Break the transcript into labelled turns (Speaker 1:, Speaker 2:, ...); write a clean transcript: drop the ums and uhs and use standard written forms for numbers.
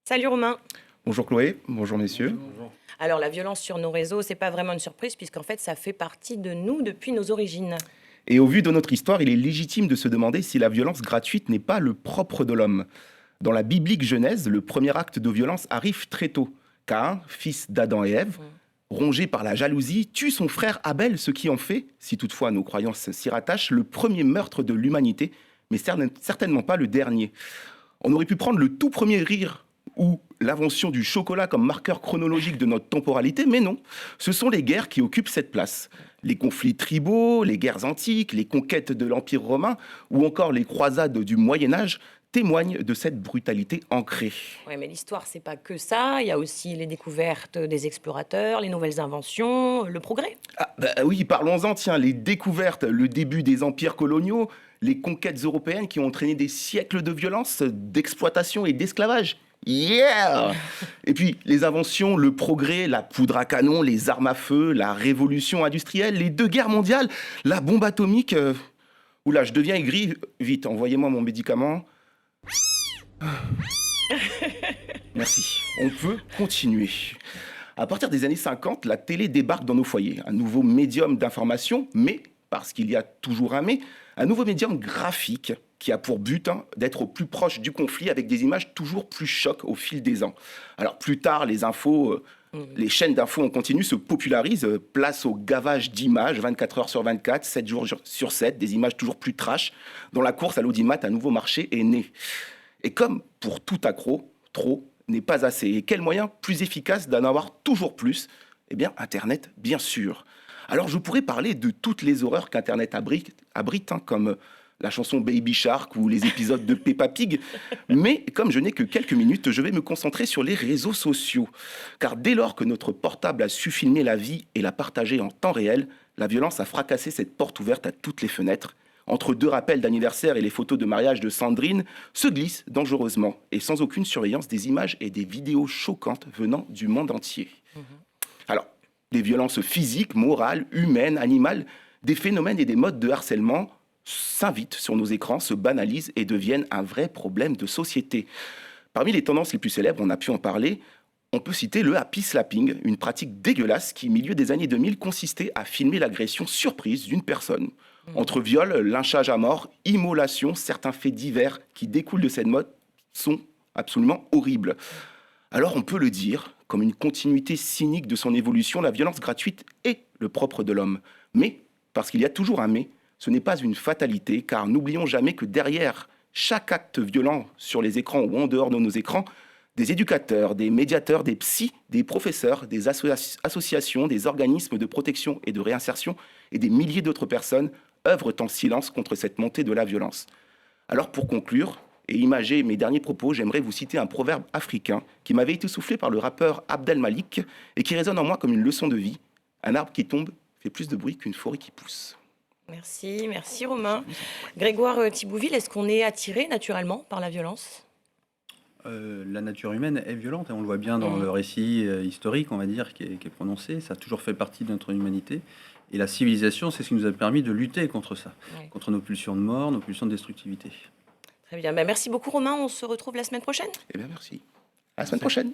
Speaker 1: Salut Romain.
Speaker 2: Bonjour Chloé, bonjour messieurs.
Speaker 1: Alors la violence sur nos réseaux, c'est pas vraiment une surprise puisqu'en fait ça fait partie de nous depuis nos origines.
Speaker 2: Et au vu de notre histoire, il est légitime de se demander si la violence gratuite n'est pas le propre de l'homme. Dans la biblique Genèse, le premier acte de violence arrive très tôt. Caïn, fils d'Adam et Ève, rongé par la jalousie, tue son frère Abel, ce qui en fait, si toutefois nos croyances s'y rattachent, le premier meurtre de l'humanité, mais certainement pas le dernier. On aurait pu prendre le tout premier rire ou l'invention du chocolat comme marqueur chronologique de notre temporalité, mais non. Ce sont les guerres qui occupent cette place. Les conflits tribaux, les guerres antiques, les conquêtes de l'Empire romain ou encore les croisades du Moyen-Âge témoignent de cette brutalité ancrée.
Speaker 1: Oui, mais l'histoire, c'est pas que ça. Il y a aussi les découvertes des explorateurs, les nouvelles inventions, le progrès.
Speaker 2: Ah, bah oui, parlons-en, tiens, les découvertes, le début des empires coloniaux, les conquêtes européennes qui ont entraîné des siècles de violence, d'exploitation et d'esclavage. Yeah! Et puis les inventions, le progrès, la poudre à canon, les armes à feu, la révolution industrielle, les deux guerres mondiales, la bombe atomique. Oula, je deviens aigri. Vite, envoyez-moi mon médicament. Merci. On peut continuer. À partir des années 50, la télé débarque dans nos foyers. Un nouveau médium d'information, mais, parce qu'il y a toujours un mais, un nouveau médium graphique qui a pour but d'être au plus proche du conflit avec des images toujours plus chocs au fil des ans. Alors plus tard, les infos, les chaînes d'infos en continu se popularisent, place au gavage d'images, 24 heures sur 24, 7 jours sur 7, des images toujours plus trash, dont la course à l'audimat, un nouveau marché est né. Et comme pour tout accro, trop n'est pas assez. Et quel moyen plus efficace d'en avoir toujours plus? Eh bien, Internet, bien sûr. Alors, je pourrais parler de toutes les horreurs qu'Internet abrite comme la chanson Baby Shark ou les épisodes de Peppa Pig. Mais comme je n'ai que quelques minutes, je vais me concentrer sur les réseaux sociaux. Car dès lors que notre portable a su filmer la vie et la partager en temps réel, la violence a fracassé cette porte ouverte à toutes les fenêtres. Entre deux rappels d'anniversaire et les photos de mariage de Sandrine, se glissent dangereusement et sans aucune surveillance des images et des vidéos choquantes venant du monde entier. Alors, des violences physiques, morales, humaines, animales, des phénomènes et des modes de harcèlement s'invitent sur nos écrans, se banalisent et deviennent un vrai problème de société. Parmi les tendances les plus célèbres, on a pu en parler, on peut citer le happy slapping, une pratique dégueulasse qui, au milieu des années 2000, consistait à filmer l'agression surprise d'une personne. Entre viol, lynchage à mort, immolation, certains faits divers qui découlent de cette mode sont absolument horribles. Alors on peut le dire, comme une continuité cynique de son évolution, la violence gratuite est le propre de l'homme. Mais, parce qu'il y a toujours un mais, ce n'est pas une fatalité, car n'oublions jamais que derrière chaque acte violent sur les écrans ou en dehors de nos écrans, des éducateurs, des médiateurs, des psys, des professeurs, des associations, des organismes de protection et de réinsertion et des milliers d'autres personnes œuvrent en silence contre cette montée de la violence. Alors pour conclure et imager mes derniers propos, j'aimerais vous citer un proverbe africain qui m'avait été soufflé par le rappeur Abdel Malik et qui résonne en moi comme une leçon de vie. Un arbre qui tombe fait plus de bruit qu'une forêt qui pousse.
Speaker 1: Merci Romain. Grégoire Thibouville, est-ce qu'on est attiré naturellement par la violence?
Speaker 3: La nature humaine est violente et on le voit bien dans le récit historique, on va dire, qui est prononcé. Ça a toujours fait partie de notre humanité. Et la civilisation, c'est ce qui nous a permis de lutter contre ça, contre nos pulsions de mort, nos pulsions de destructivité.
Speaker 1: Très bien. Merci beaucoup Romain. On se retrouve la semaine prochaine.
Speaker 2: Eh bien merci. À la semaine prochaine.